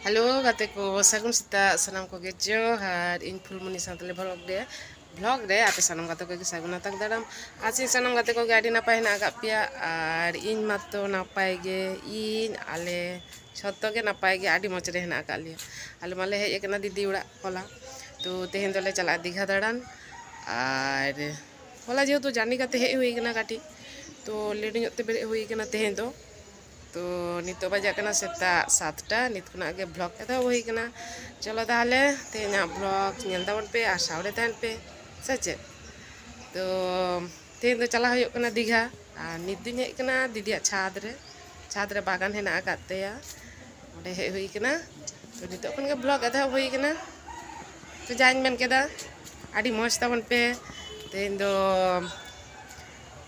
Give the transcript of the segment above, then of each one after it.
Halo kate ko sagun sita sanam ko ge johar in fulmuni santale vlog de ape sanam kate ko ge sagun atak daram aci sanam kate ko ge adi napai hena agak pia ar in mato napai ge in ale jhoto ge napai ge adi moch re hena agak lia ale male hej akana didi urak hola to tehen dole chala digha daran ar hola jehetu jani kate hej hui kana kati to late nyok te bere hui kana tehen do तो नित बजा सेता 7टा नित के blog एदा हुई कना चलो ताहले तेना ब्लॉग नेल ताबन पे आ सावरे तहन पे सचे तो तेन तो चला हुई कना दीघा आ नित दिन हेज कना दीदी छाद रे बागान हेना आकातेया ओडे हे हुई कना तो नित खन के ब्लॉग एदा हुई कना तो जाइन मेन केदा आडी मस्त ताबन पे तेन दो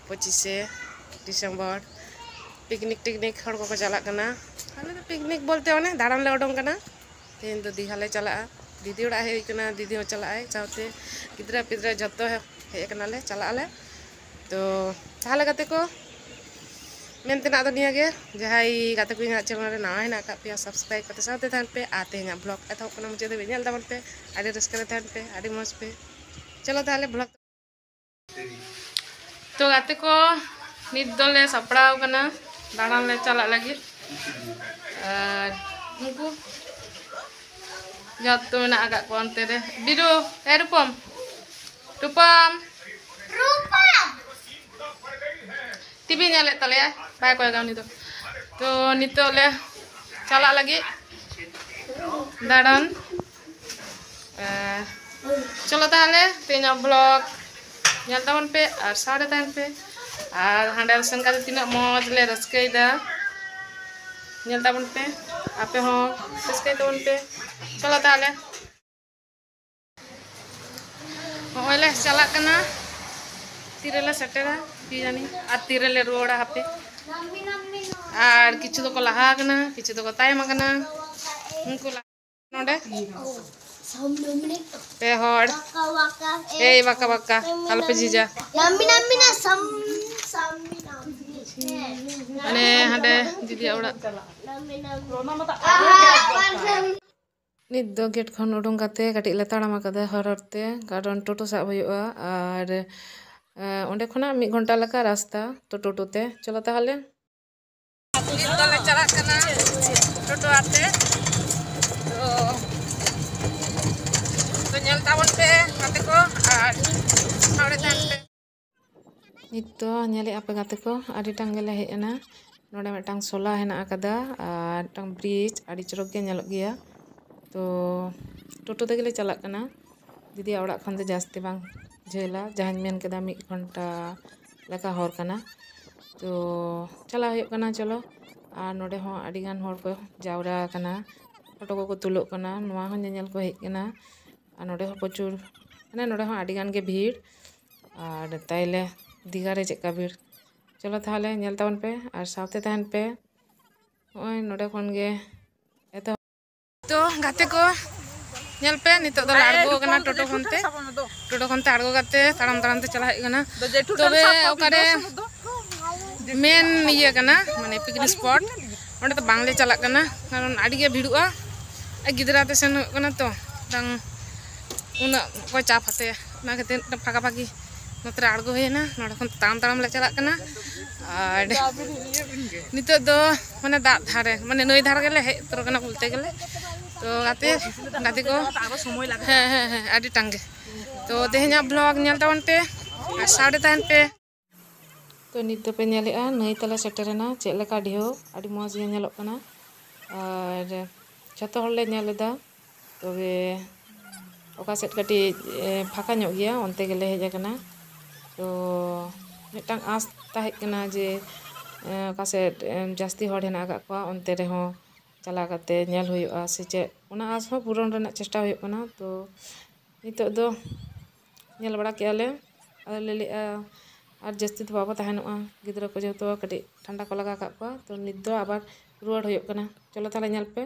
25 डिसेम्बर पिकनिक हर को चला आले तो पिकनिक बोलते होने दाड़ान ले उडों कना तेन तो दीघा ले चला दीदी उड़ा हे कना दीदी हो चला चाहते गिद्रा पिद्रा जतो हे कना ले चला आले तो ताहले गाते को मेनते ना तो निया गे जहाई गाते को इना चैनल रे ना हेना का पे सब्सक्राइब करते साथे थान पे आते हैं ब्लॉग एतो कना मुझे दे नेल दामन पे आडी रस्कर थान पे आडी मस्त पे चलो ताहले ब्लॉग तो गाते को नित दोले सपड़ाव कना दाड़ान ले चला लगी उनको जतो मेना agak ko onte re biru rupam TV nyale tale ya bay ko gam nito to nito le chala lagi dadan chalo tahale tenya vlog nyal taman pe ar sare tan pe R হান্ডাল sen kate tina moj le raskai da nyal taban pe ape ho raskai taban pe chalo tahale hoile chala kana tirele setera ki jani ar tirele roda hape ar kichu do ko laha kana kichu do ko tayma kana unku node pe hor ei waka halo pe jija ane hade didi uड़ा नित दो gate खन उडों कते कटी ले ताड़ाम आकादा हरते कारण टोटो साब हुआ और ओंडे खना 1 घंटा लगा रास्ता तो टोटो ते चलो ताहले नित दोले चला कना टोटो आते तो नेल ताबन पे गाते को और सावरे तान पे नित तो नेले आपे गाते को आडी टांगेले हेजना नोडे मिटांग सोला हेना आकादा और टांग ब्रिज आडी चरक गे नेलक गया तो टोटो ते गेले चला कना दीदी ओड़ा खन दे जास्ती बांग झेला जहां मेन केदा 1 घंटा लगा हर कना तो चला हुई कना चलो और नोडे हो आडी गान हर को जावरा कना फोटो को तुलो कना नोवा हो नेल को हेज कना और नोडे हो प्रचुर माने नोडे हो आडी गान के भीड़ और ताइले दीघा रे चेका भीड़ चलो ताहले नेल ताबन पे और सावते तहन पे ओय नोडे खन गे एतो तो गाते को नेल पे नितो दो लाडगो कना टोटो खनते आड़गो गाते ताड़ाम ते चला हेज कना तबे ओकारे मेन इया कना माने पिकनिक स्पॉट ओंडे तो बांगले चला कना कारण आडी गे भिड़ुआ गिदरा ते सेन कना तो दांग उना को चाप हते ना खातिर फाका फाकी नोतरे आड़गो हेना नोडे खन ताड़ाम ले चला कना और नितो दो माने दा धारे माने नई धार गेले हे तोर कना बोलते गेले तो गाते को समय लागे हाँ आडी टांगे तो तेहना ब्लॉग नेल ताबन पे और सावरे तहन पे तो नित पे नेलेआ नई तले सेटरना चेक लेका ढेउ आडी मौज गे नेलक कना और जतो हर ले नेलेदा तबे ओका सेट कटी फाका ᱧᱚᱜ गया ओनते गेले हेज कना तो मिटांग आस ताहे कना जे ओका सेट जास्ती हर हेना का को ओनते रे हो चला करते नेल हुआ से चे उना आस हो पूरण रना चेष्टा हुई कना तो नितो दो नेल बड़ा केले ले लेआ और जस्ती तो बाबा तहनोआ गिद्रा को जो तो कटी ठंडा को लगा का तो नित दो आबार रुवाड़ हुई कना चलो ताले नेल पे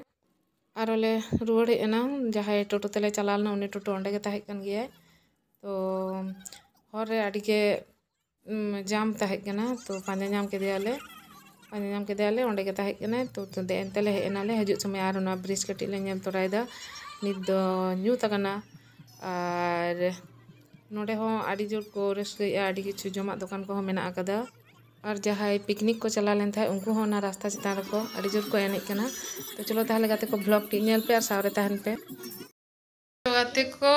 और ले रुवाड़ हेना जहां टोटो तेले चलालना उनी टोटो ओंडे गे ताहे कन गिया तो हर रे आडी के जाम ताहे कना तो पांजा नाम के दियाले ᱧᱟᱢ ᱠᱮᱫᱮᱭᱟᱞᱮ ᱚᱸᱰᱮ ᱜᱮ ᱛᱟᱦᱮᱸ ᱠᱟᱱᱟᱭ ᱛᱚ ᱫᱮᱡ ᱮᱱᱛᱮᱞᱮ ᱦᱮᱡ ᱮᱱᱟᱞᱮ ᱦᱤᱡᱩᱜ ᱥᱚᱢᱚᱭ ᱟᱨ ᱚᱱᱟ ᱵᱨᱤᱡᱽ ᱠᱟᱹᱴᱤᱡ ᱞᱮ ᱧᱮᱞ ᱛᱚᱨᱟᱭᱮᱫᱟ ᱱᱤᱛ ᱫᱚ ᱧᱩᱛ ᱟᱠᱟᱱᱟ ᱟᱨ ᱱᱚᱰᱮ ᱦᱚᱸ ᱟᱹᱰᱤ ᱡᱳᱨ ko ᱨᱟᱹᱥᱠᱟᱹᱭᱮᱜᱼᱟ ᱟᱹᱰᱤ ᱠᱤᱪᱷᱩ ᱡᱚᱢᱟᱜ ᱫᱚᱠᱟन ᱠᱚᱦᱚᱸ ᱢᱮᱱᱟᱜ ᱟᱠᱟᱫᱟ ᱟᱨ ᱡᱟᱦᱟᱸᱭ ᱯᱤᱠᱱᱤᱠ ᱠᱚ ᱪᱟᱞᱟᱣ ᱞᱮᱱ ᱛᱟᱦᱮᱸ ᱩᱱᱠᱩ ᱦᱚᱸ ᱚᱱᱟ ᱨᱟᱥᱛᱟ ᱪᱮᱛᱟन ᱨᱮᱠᱚ ᱟᱹᱰᱤ ᱡᱳᱨ ᱠᱚ ᱮᱱᱮᱡ ᱠᱟᱱᱟ ᱛᱚ ᱪᱚᱞᱚ ᱛᱟᱦᱞᱮ ᱜᱟᱛᱮ ᱠᱚ ᱵᱞᱚᱜ ᱴᱤ ᱧᱮᱞ ᱯᱮ ᱟᱨ ᱥᱟᱶᱨᱮ ᱛᱟᱦᱮᱱ ᱯᱮ ᱜᱟᱛᱮ ᱠᱚ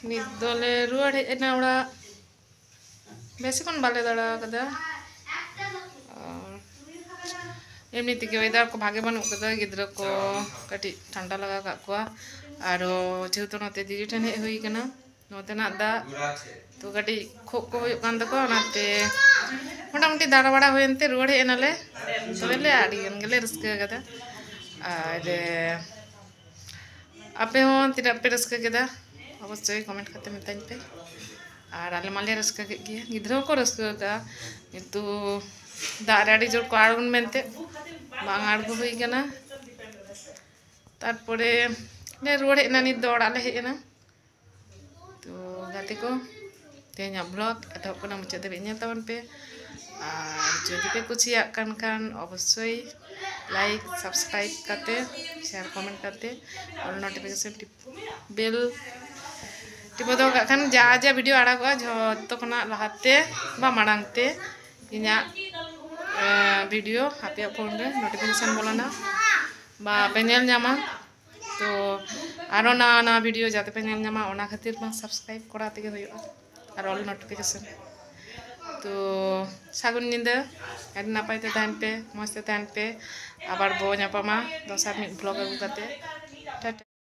ᱱᱤᱛ ᱫᱚᱞᱮ ᱨᱩᱣᱟᱹᱲ ᱦᱮᱡ ᱮᱱᱟ ᱚᱲᱟᱜ बेसिकन बाले दाड़ा कदा एमनी तेगे वेदर को भागे बनू कदा गिद्रा को कटी ठंडा लगा काकुआ आरो जेहेतु नते दीदी ठेन हे हुई कना नते ना दा तो कटी खोक को हुई कान तको नाते मोटामुटी दाड़ा बड़ा हुएनते रुवाड़ हे एनाले तबेले आडी गनगले रस्का कदा आरे आपे हो तिना पे रस्का कदा अवश्य कमेंट करते मिताइन पे और आले माले रस्का के गया गिद्रा को रस्का का किंतु दाराडी जोर को आड़गन मेनते बांग आड़गो हुई कना तारपरे ले रुवाड़ हेना नित दो ओड़ाग ले हेना तो गाते को तेहेኛ ब्लॉग एतहब कना मुचाद धाबिज नेल ताबन पे और जदि पे कुसियाग कान अवश्य लाइक सब्सक्राइब करते शेयर कमेंट करते और नोटिफिकेशन बेल टिपो दो खान जा जा वीडियो आड़ागोआ जो खना लहाते बा माड़ांगते इना वीडियो आपे फोन रे नोटिफिकेशन बोलाना बा पे नेल ᱧᱟᱢᱟ तो आरो ना वीडियो जाते पे नेल ᱧᱟᱢᱟ ओना खातिर मा सब्सक्राइब करा तेगे हुयुआ और ऑल नोटिफिकेशन तो सागुन निंदा आदि नापाय ते ताहन पे मस्त ताहन पे आबार बो ᱧᱟᱯᱟᱢᱟ दोसार मिट ब्लॉग अगु काते टाटा।